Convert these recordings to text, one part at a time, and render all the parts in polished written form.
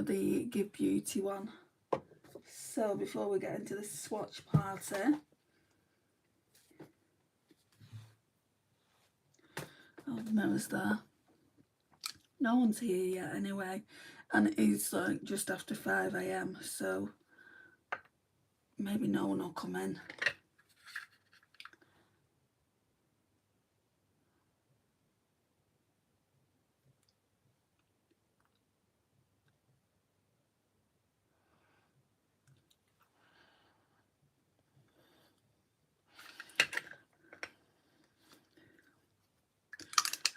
the Give Beauty one. So before we get into the swatch party, oh, the mirror's there. No one's here yet anyway, and it is like just after 5 AM, so maybe no one will come in.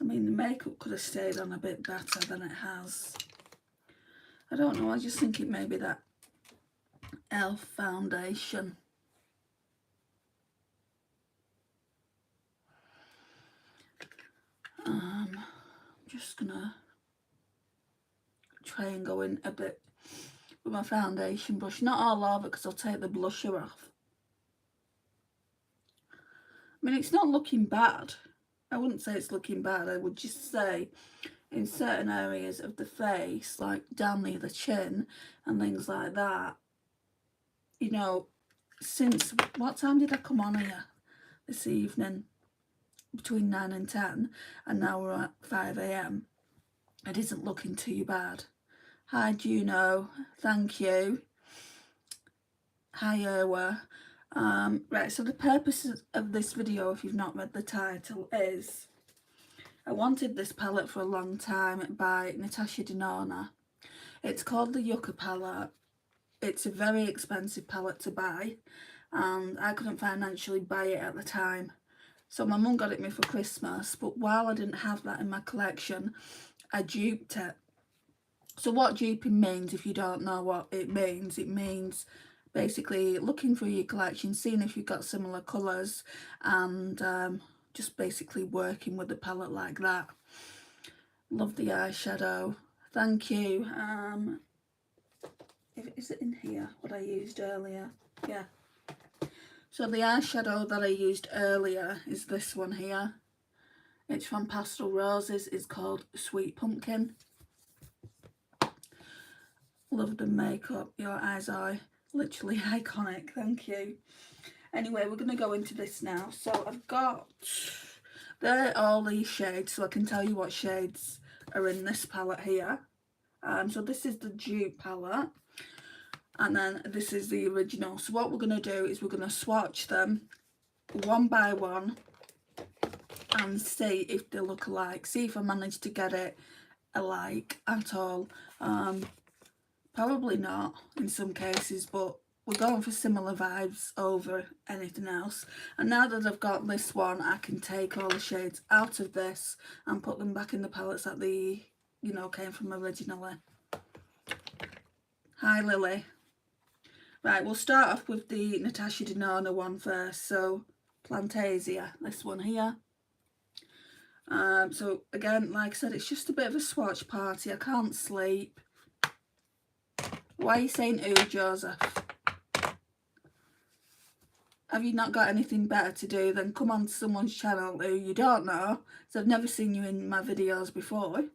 I mean, the makeup could have stayed on a bit better than it has. I don't know, I just think it may be that e.l.f. foundation. I'm just gonna try and go in a bit with my foundation brush, not all over because I'll take the blusher off. I mean, it's not looking bad. I wouldn't say it's looking bad. I would just say in certain areas of the face, like down near the chin and things like that, you know, since, what time did I come on here this evening? Between 9 and 10, and now we're at 5 AM. It isn't looking too bad. Hi Juno, thank you. Hi Erwa. Right, so the purpose of this video, if you've not read the title, is I wanted this palette for a long time by Natasha Denona. It's called the Yucca palette. It's a very expensive palette to buy, and I couldn't financially buy it at the time. So my mum got it me for Christmas, but while I didn't have that in my collection, I duped it. So what duping means, if you don't know what it means basically looking through your collection, seeing if you've got similar colours, and just basically working with the palette like that. Love the eyeshadow. Thank you. Is it in here, what I used earlier? Yeah. So the eyeshadow that I used earlier is this one here. It's from Pastel Roses. It's called Sweet Pumpkin. Love the makeup. Your eyes are literally iconic. Thank you. Anyway, we're going to go into this now. So I've got, they're all these shades, so I can tell you what shades are in this palette here. So this is the dupe palette, and then this is the original. So what we're going to do is we're going to swatch them one by one and see if they look alike, see if I manage to get it alike at all. Probably not in some cases, but we're going for similar vibes over anything else. And now that I've got this one, I can take all the shades out of this and put them back in the palettes that they, you know, came from originally. Hi Lily. Right, we'll start off with the Natasha Denona one first. So Plantasia, this one here. So again, like I said, it's just a bit of a swatch party. I can't sleep. Why are you saying ooh, Joseph? Have you not got anything better to do than come on to someone's channel who you don't know, so I've never seen you in my videos before,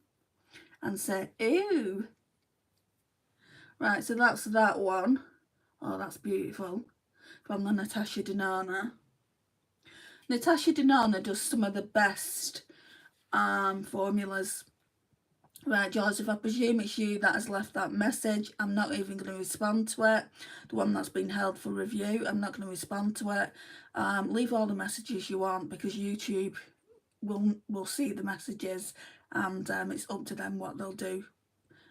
and say ooh? Right, so that's that one. Oh, that's beautiful. From the Natasha Denona. Natasha Denona does some of the best formulas. Right, Joseph, I presume it's you that has left that message. I'm not even going to respond to it. The one that's been held for review, I'm not going to respond to it. Leave all the messages you want, because YouTube will see the messages, and it's up to them what they'll do.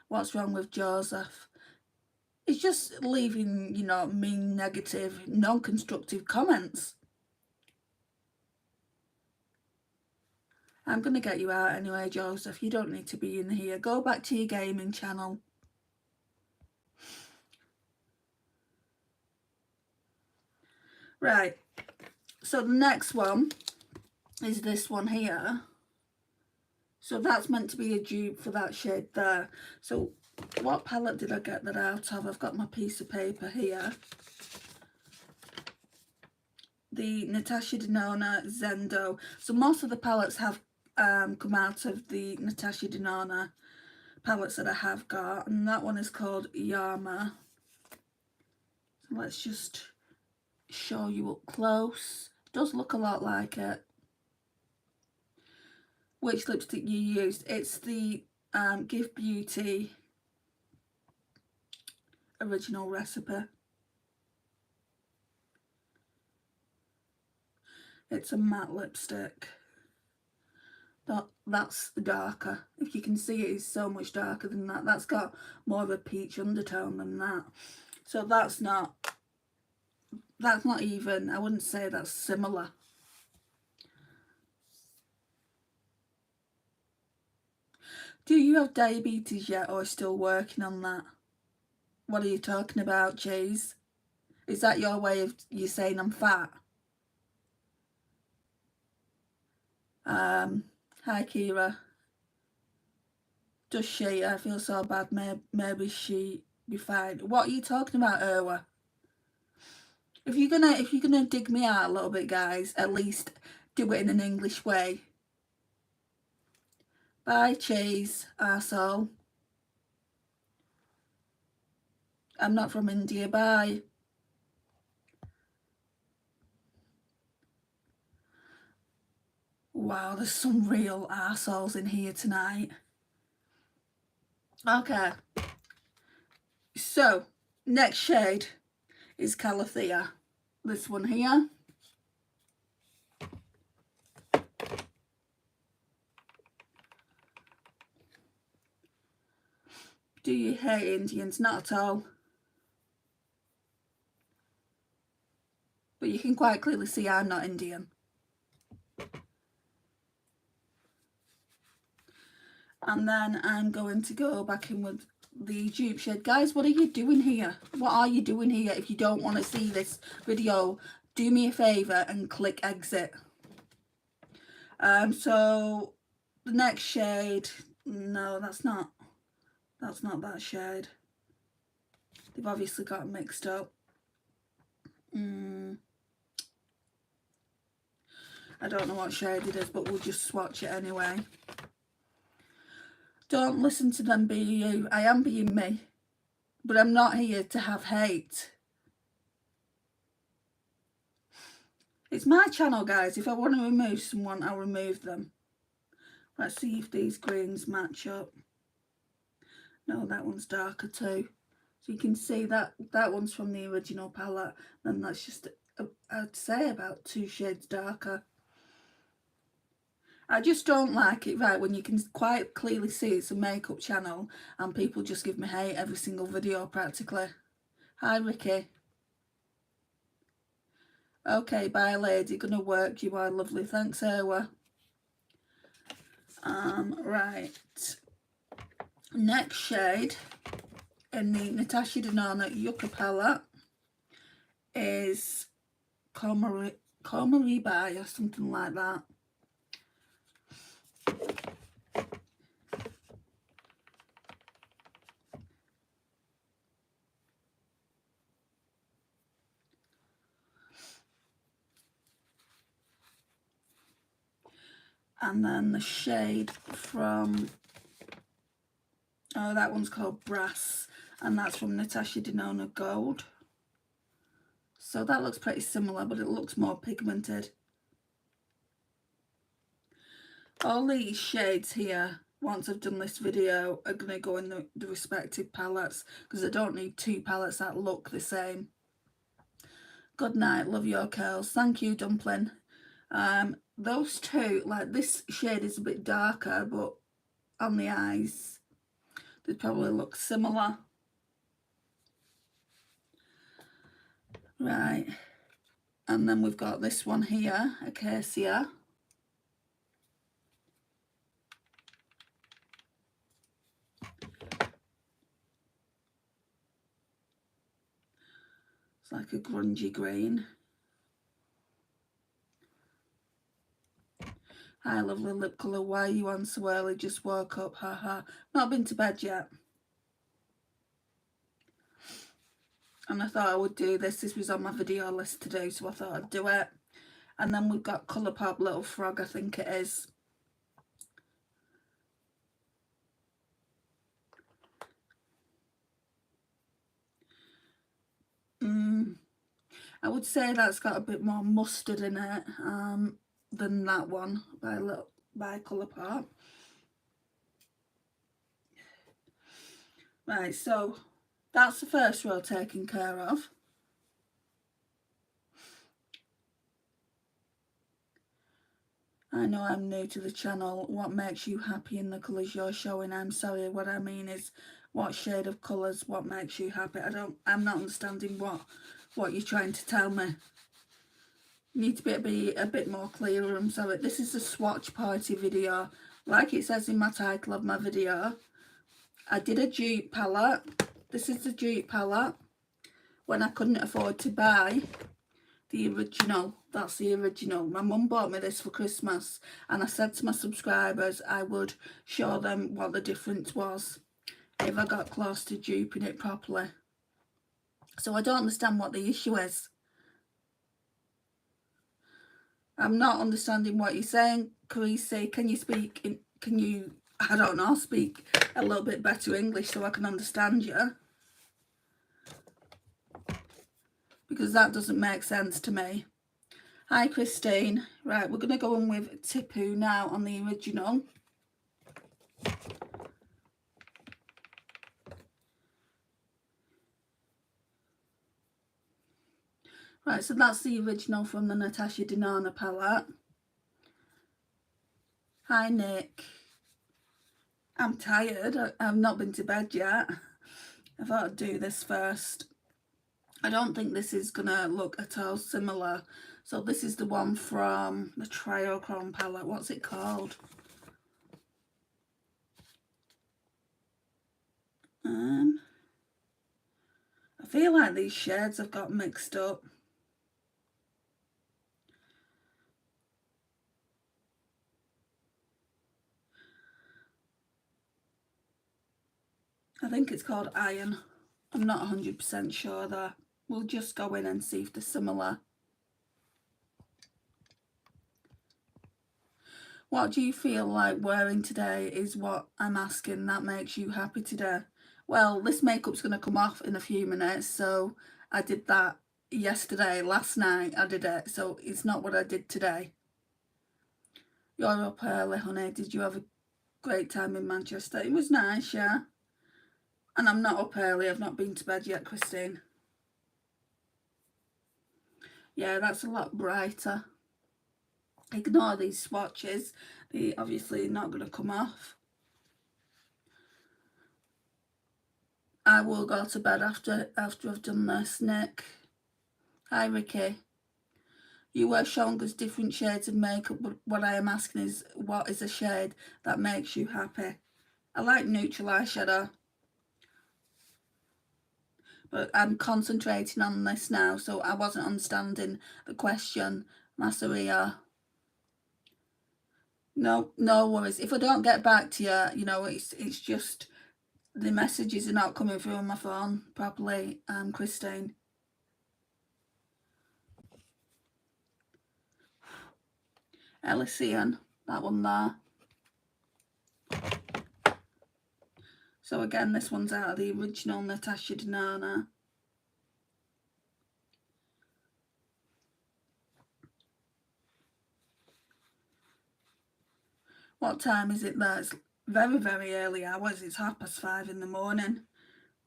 What's wrong with Joseph? It's just leaving, you know, mean, negative, non-constructive comments. I'm going to get you out anyway, Joseph. You don't need to be in here. Go back to your gaming channel. Right. So the next one is this one here. So that's meant to be a dupe for that shade there. So what palette did I get that out of? I've got my piece of paper here. The Natasha Denona Zendo. So most of the palettes have come out of the Natasha Denona palettes that I have got, and that one is called Yama. So let's just show you up close. It does look a lot like it. Which lipstick you used? It's the Give Beauty original recipe. It's a matte lipstick. That's darker. If you can see, it is so much darker than that. That's got more of a peach undertone than that. So that's not even, I wouldn't say that's similar. Do you have diabetes yet, or still working on that? What are you talking about, Cheese? Is that your way of you saying I'm fat? Hi Kira. Does she? I feel so bad. Maybe she be fine. What are you talking about, Erwa? If you're gonna dig me out a little bit, guys, at least do it in an English way. Bye, Cheese, arsehole. I'm not from India. Bye. Wow, there's some real arseholes in here tonight. Okay. So, next shade is Calathea. This one here. Do you hate Indians? Not at all. But you can quite clearly see I'm not Indian. And then I'm going to go back in with the dupe shade. Guys, what are you doing here? What are you doing here? If you don't want to see this video, do me a favour and click exit. So the next shade, no, that's not that shade. They've obviously got mixed up. I don't know what shade it is, but we'll just swatch it anyway. Don't listen to them be you. I am being me, but I'm not here to have hate. It's my channel, guys. If I want to remove someone, I'll remove them. Let's see if these greens match up. No, that one's darker too. So you can see that one's from the original palette. Then that's just, I'd say, about 2 shades darker. I just don't like it, right, when you can quite clearly see it's a makeup channel and people just give me hate every single video practically. Hi, Ricky. Okay, bye, lady. Gonna work. You are lovely. Thanks, Erwa. Right. Next shade in the Natasha Denona Yucca palette is Comaribai or something like that. And then the shade from, oh, that one's called Brass, and that's from Natasha Denona Gold. So that looks pretty similar, but it looks more pigmented. All these shades here, once I've done this video, are going to go in the respective palettes, because I don't need 2 palettes that look the same. Good night, love your curls. Thank you, Dumpling. Those two, like this shade is a bit darker, but on the eyes, they probably look similar. Right. And then we've got this one here, Acacia. It's like a grungy green. Hi, lovely lip colour. Why are you on so early? Just woke up. Haha. Not been to bed yet. And I thought I would do this. This was on my video list to do, so I thought I'd do it. And then we've got Colourpop Little Frog, I think it is. I would say that's got a bit more mustard in it than that one by colour part. Right, so that's the first row taken care of. I know I'm new to the channel. What makes you happy in the colours you're showing? I'm sorry, what I mean is what shade of colours, what makes you happy? I'm not understanding what you're trying to tell me. You need to be a bit more clearer, I'm sorry. This is a swatch party video. Like it says in my title of my video, I did a dupe palette. This is the dupe palette. When I couldn't afford to buy the original, that's the original. My mum bought me this for Christmas, and I said to my subscribers I would show them what the difference was if I got close to duping it properly. So I don't understand what the issue is. I'm not understanding what you're saying, Carisi. Can you speak, I don't know, speak a little bit better English so I can understand you? Because that doesn't make sense to me. Hi, Christine. Right, we're going to go on with Tipu now on the original. Right, so that's the original from the Natasha Denona palette. Hi, Nick. I'm tired. I've not been to bed yet. I thought I'd do this first. I don't think this is going to look at all similar. So this is the one from the Triochrome palette. What's it called? I feel like these shades have got mixed up. I think it's called Iron. I'm not 100% sure though. We'll just go in and see if they're similar. What do you feel like wearing today is what I'm asking. That makes you happy today? Well, this makeup's going to come off in a few minutes, so I did that yesterday, last night I did it, so it's not what I did today. You're up early, honey. Did you have a great time in Manchester? It was nice, yeah. And I'm not up early. I've not been to bed yet, Christine. Yeah, that's a lot brighter. Ignore these swatches. They're obviously not going to come off. I will go to bed after I've done this, Nick. Hi, Ricky. You were showing us different shades of makeup, but what I am asking is, what is a shade that makes you happy? I like neutral eyeshadow, but I'm concentrating on this now, so I wasn't understanding the question, Masseria. No worries. If I don't get back to you, you know, it's just the messages are not coming through on my phone properly, Christine. Elysian, that one there. So again, this one's out of the original Natasha Denona. What time is it there? It's very, very early hours. It's 5:30 in the morning.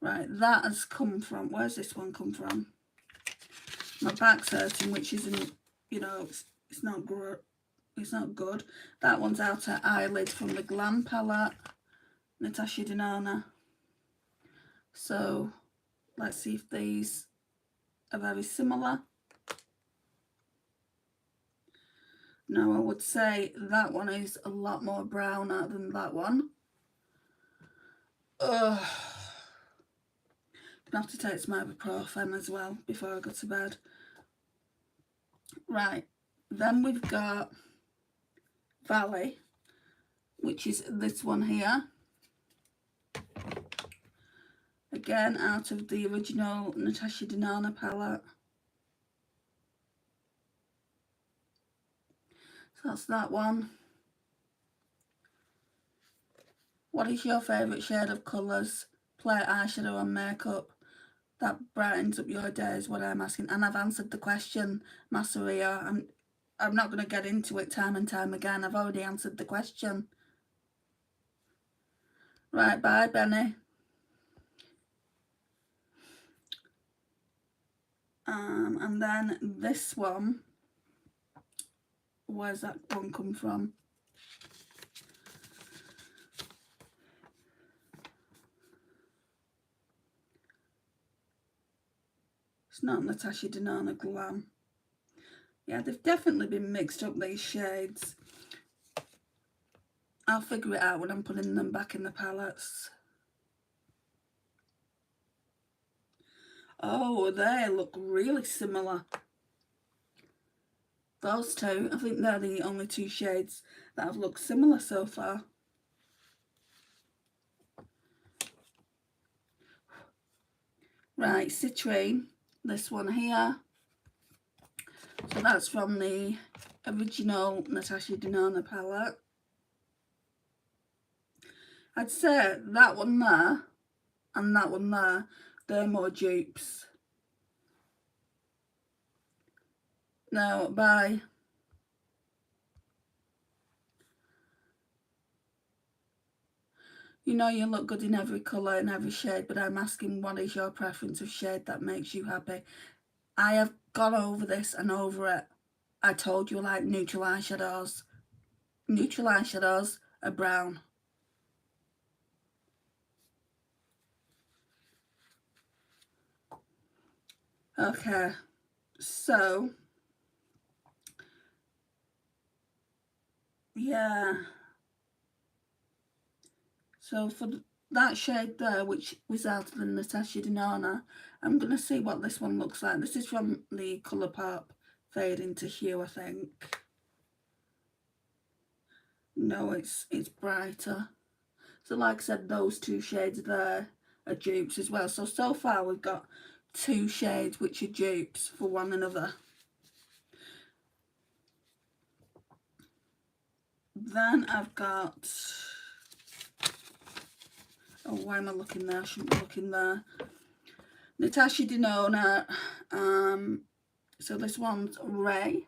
Right, that has come from, where's this one come from? My back's hurting, which isn't, you know, it's not good. It's not good. That one's Outer Eyelid from the Glam palette, Natasha Denona. So let's see if these are very similar. No, I would say that one is a lot more browner than that one. Ugh. Gonna have to take some ibuprofen as well before I go to bed. Right, then we've got Valley, which is this one here. Again, out of the original Natasha Denona palette. So that's that one. What is your favourite shade of colours? Play eyeshadow and makeup. that brightens up your day is what I'm asking. And I've answered the question, Masseria. I'm not going to get into it time and time again. I've already answered the question. Right, bye, Benny. And then this one, where's that one come from? It's not Natasha Denona Glam. Yeah, they've definitely been mixed up, these shades. I'll figure it out when I'm putting them back in the palettes. Oh, they look really similar. Those two, I think they're the only two shades that have looked similar so far. Right, Citrine, this one here. So that's from the original Natasha Denona palette. I'd say that one there and that one there, they're more dupes. No, bye. You know you look good in every colour and every shade, but I'm asking what is your preference of shade that makes you happy? I have gone over this and over it. I told you I like neutral eyeshadows. Neutral eyeshadows are brown. Okay, so yeah. So for that shade there, which was out of the Natasha Denona, I'm going to see what this one looks like. This is from the Colourpop Fade into Hue, I think. No, it's brighter. So like I said, those two shades there are dupes as well. So far we've got two shades which are dupes for one another. Then I've got... Oh, why am I looking there? I shouldn't be looking there. Natasha Denona. So this one's Ray.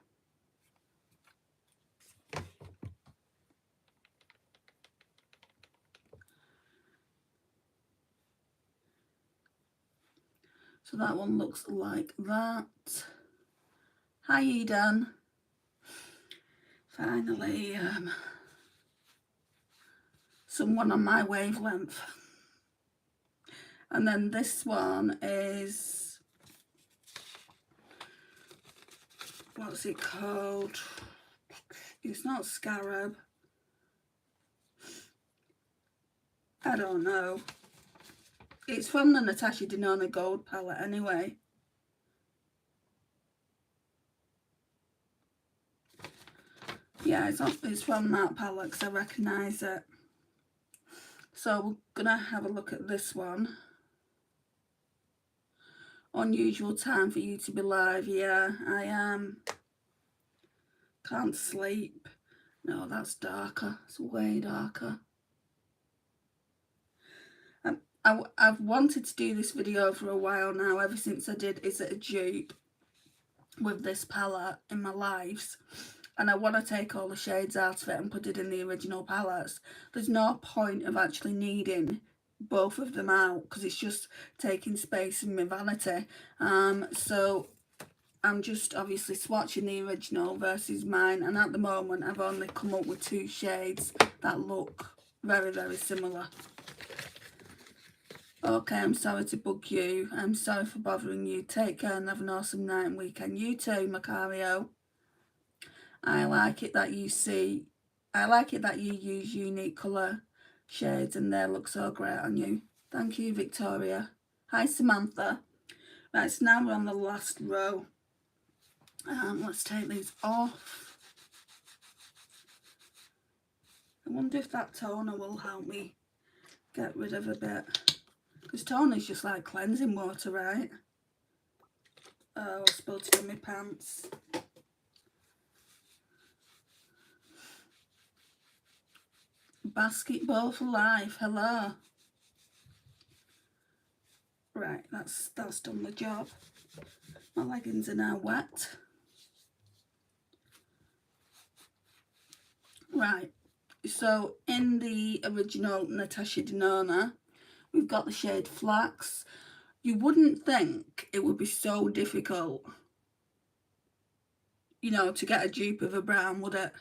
So that one looks like that. Hi Eden. Finally, someone on my wavelength. And then this one is, what's it called? It's not Scarab. I don't know. It's from the Natasha Denona Gold palette anyway. Yeah, it's from that palette because I recognise it. So we're going to have a look at this one. Unusual time for you to be live. Yeah, I am. Can't sleep. No, that's darker. It's way darker. I've wanted to do this video for a while now, ever since I did Is It a Dupe with this palette in my lives. And I want to take all the shades out of it and put it in the original palettes. There's no point of actually needing both of them out because it's just taking space in my vanity. So I'm just obviously swatching the original versus mine, and at the moment I've only come up with two shades that look very, very similar. Okay, I'm sorry to bug you. I'm sorry for bothering you. Take care and have an awesome night and weekend. You too, Macario. I like it that you use unique colour shades and they look so great on you. Thank you, Victoria. Hi, Samantha. Right, so now we're on the last row. Let's take these off. I wonder if that toner will help me get rid of a bit. Because toner is just like cleansing water, right? Oh, I spilled it on my pants. Basketball for life, hello. Right, that's done the job. My leggings are now wet. Right, so in the original Natasha Denona, we've got the shade Flax. You wouldn't think it would be so difficult, you know, to get a dupe of a brown, would it?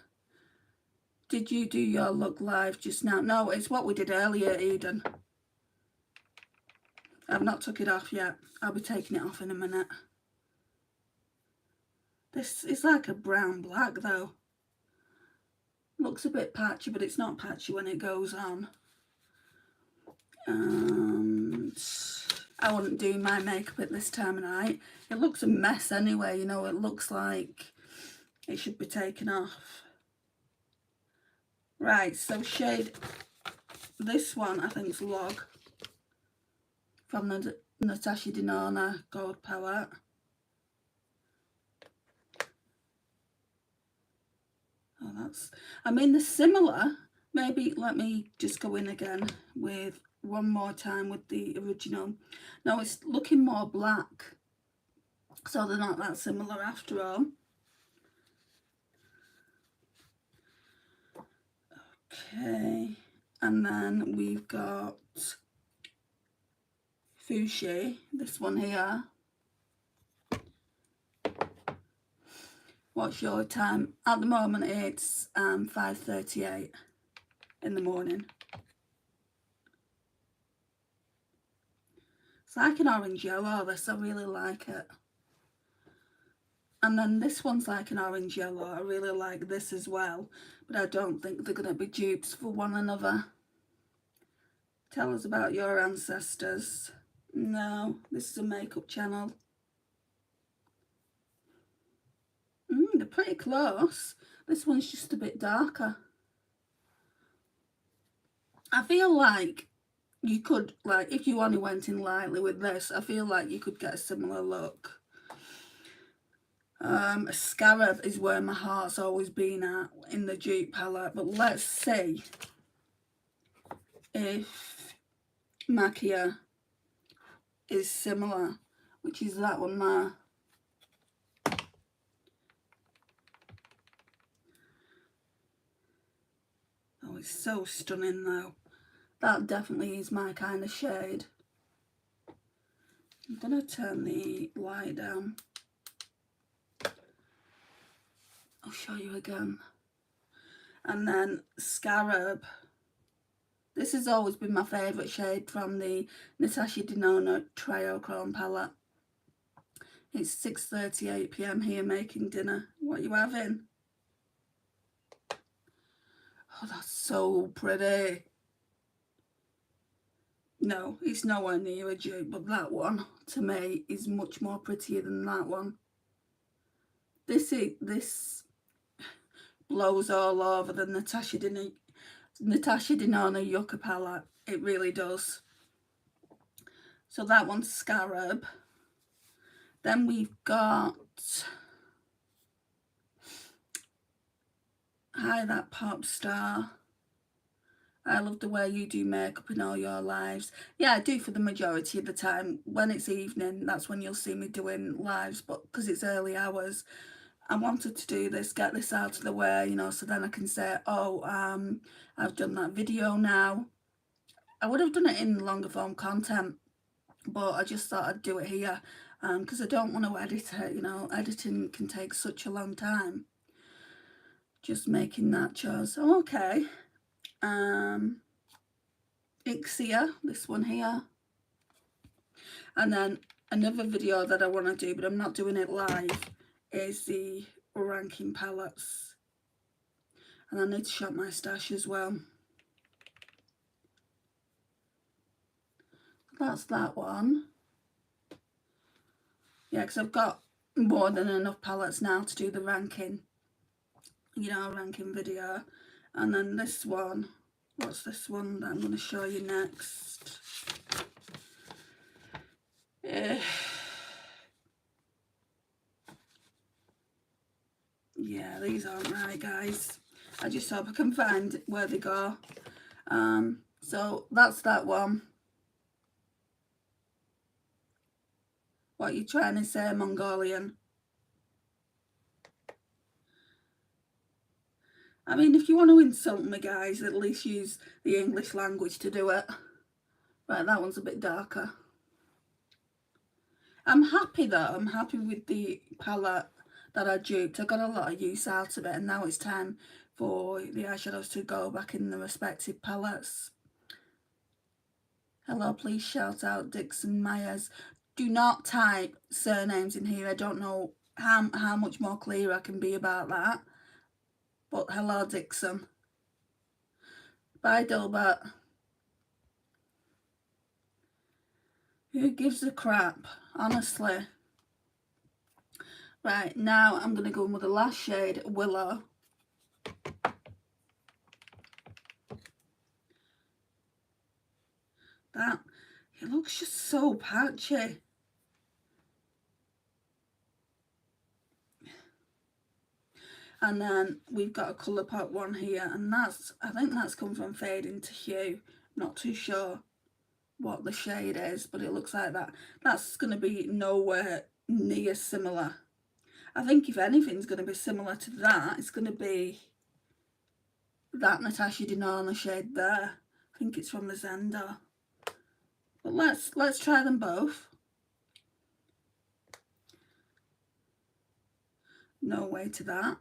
Did you do your look live just now? No, it's what we did earlier, Eden. I've not took it off yet. I'll be taking it off in a minute. This is like a brown black though. Looks a bit patchy, but it's not patchy when it goes on. And I wouldn't do my makeup at this time of night. It looks a mess anyway, you know, it looks like it should be taken off. Right, so shade, this one I think is Log from the Natasha Denona Gold Palette. Oh, that's, I mean, they're similar. Maybe let me just go in again with one more time with the original. No, it's looking more black, so they're not that similar after all. Okay, and then we've got Fuchsia, this one here. What's your time? At the moment it's 5:38 in the morning. It's like an orange yellow, this, I really like it. And then this one's like an orange yellow, I really like this as well, but I don't think they're going to be dupes for one another. Tell us about your ancestors. No, this is a makeup channel. They're pretty close. This one's just a bit darker. I feel like you could, like, if you only went in lightly with this, I feel like you could get a similar look. A Scarab is where my heart's always been at in the dupe palette, but let's see if Makia is similar, which is that one there. Oh, it's so stunning though. That definitely is my kind of shade. I'm going to turn the light down. I'll show you again. And then Scarab. This has always been my favourite shade from the Natasha Denona Trio Chrome palette. It's 6:38 PM here making dinner. What are you having? Oh, that's so pretty. No, it's nowhere near a dupe, but that one, to me, is much more prettier than that one. This blows all over the Natasha Denona Yucca palette. It really does. So that one's Scarab. Then we've got Hi That Pop Star. I love the way you do makeup in all your lives. Yeah, I do for the majority of the time. When it's evening, that's when you'll see me doing lives, but because it's early hours, I wanted to do this, get this out of the way, you know, so then I can say, oh, I've done that video now. I would have done it in longer form content, but I just thought I'd do it here because I don't want to edit it, you know. Editing can take such a long time. Just making nachos. Oh, okay. Ixia, this one here. And then another video that I want to do, but I'm not doing it live, is the ranking palettes. And I need to shop my stash as well. That's that one. Yeah, because I've got more than enough palettes now to do the ranking, you know, ranking video. And then this one, what's this one that I'm going to show you next? Yeah, these aren't right, guys. I just hope I can find where they go. So that's that one. What are you trying to say, Mongolian? I mean, if you want to insult me, guys, at least use the English language to do it. Right, that one's a bit darker. I'm happy though. I'm happy with the palette that I duped. I got a lot of use out of it, and now it's time for the eyeshadows to go back in the respective palettes. Hello, please shout out Dixon Myers. Do not type surnames in here. I don't know how much more clear I can be about that. But hello, Dixon. Bye, Dilbert. Who gives a crap? Honestly. Right, now I'm going to go in with the last shade, Willow. That, it looks just so patchy. And then we've got a Colourpop one here, and that's, I think that's come from Fade into Hue. Not too sure what the shade is, but it looks like that. That's going to be nowhere near similar. I think if anything's going to be similar to that, it's going to be that Natasha Denona shade there. I think it's from the Zender. But let's try them both. No way to that.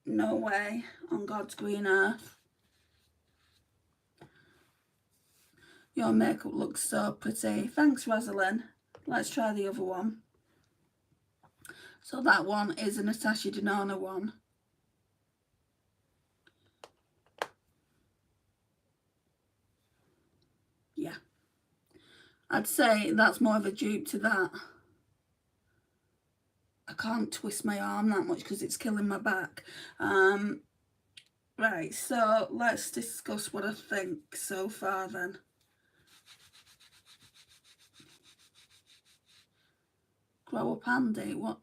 No way on God's green earth. Your makeup looks so pretty. Thanks, Rosalind. Let's try the other one. So that one is a Natasha Denona one. Yeah. I'd say that's more of a dupe to that. I can't twist my arm that much because it's killing my back. Right, so let's discuss what I think so far then. Grow up, Andy. What?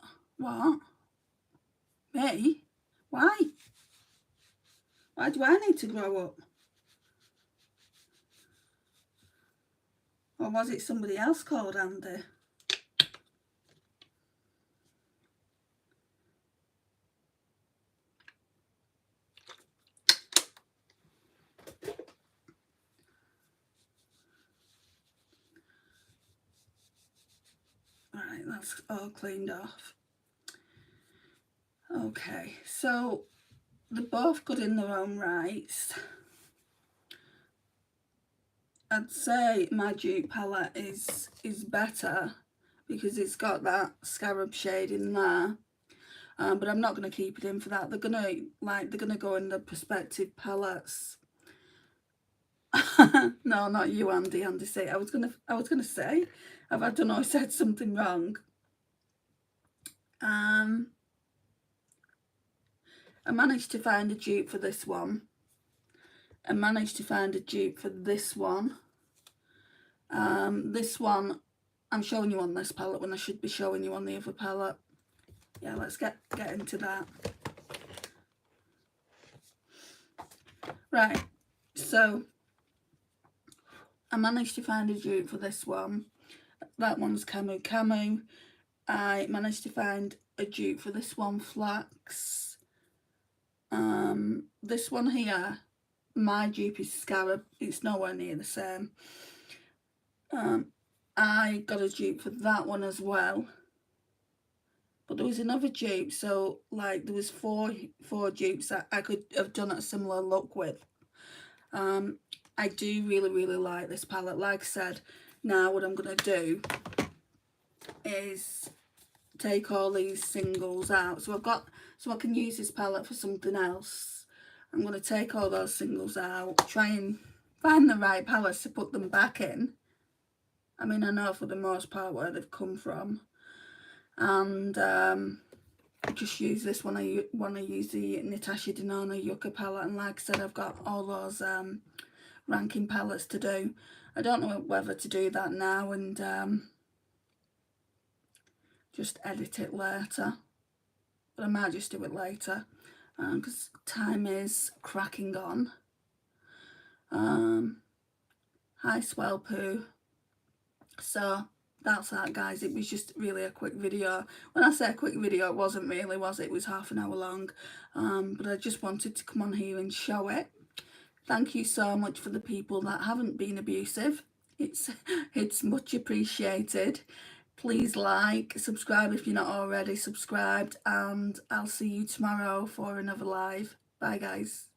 Me? Why? Why do I need to grow up? Or was it somebody else called Andy? Right, that's all cleaned off. Okay, so they're both good in their own rights. I'd say my dupe palette is better because it's got that scarab shade in there. But I'm not going to keep it in for that. They're gonna go in the perspective palettes. No, not you, Andy. Andy, say I was gonna say. I don't know. I said something wrong. I managed to find a dupe for this one. I managed to find a dupe for this one. This one, I'm showing you on this palette when I should be showing you on the other palette. Yeah, let's get into that. Right, so I managed to find a dupe for this one. That one's Camu Camu. I managed to find a dupe for this one, Flax. This one here, my dupe is Scarab. It's nowhere near the same. I got a dupe for that one as well. But there was another dupe, so like there was four dupes that I could have done a similar look with. I do really like this palette. Like I said, now what I'm going to do is take all these singles out. So I can use this palette for something else. I'm going to take all those singles out, try and find the right palettes to put them back in. I mean, I know for the most part where they've come from. And just use this when I want to use the Natasha Denona Yucca palette. And like I said, I've got all those ranking palettes to do. I don't know whether to do that now and just edit it later, but I might just do it later because time is cracking on. Hi Swell Poo. So that's that, guys. It was just really a quick video. When I say a quick video, it wasn't really, was it? It was half an hour long. But I just wanted to come on here and show it. Thank you so much for the people that haven't been abusive. It's much appreciated. Please like, subscribe if you're not already subscribed, and I'll see you tomorrow for another live. Bye, guys.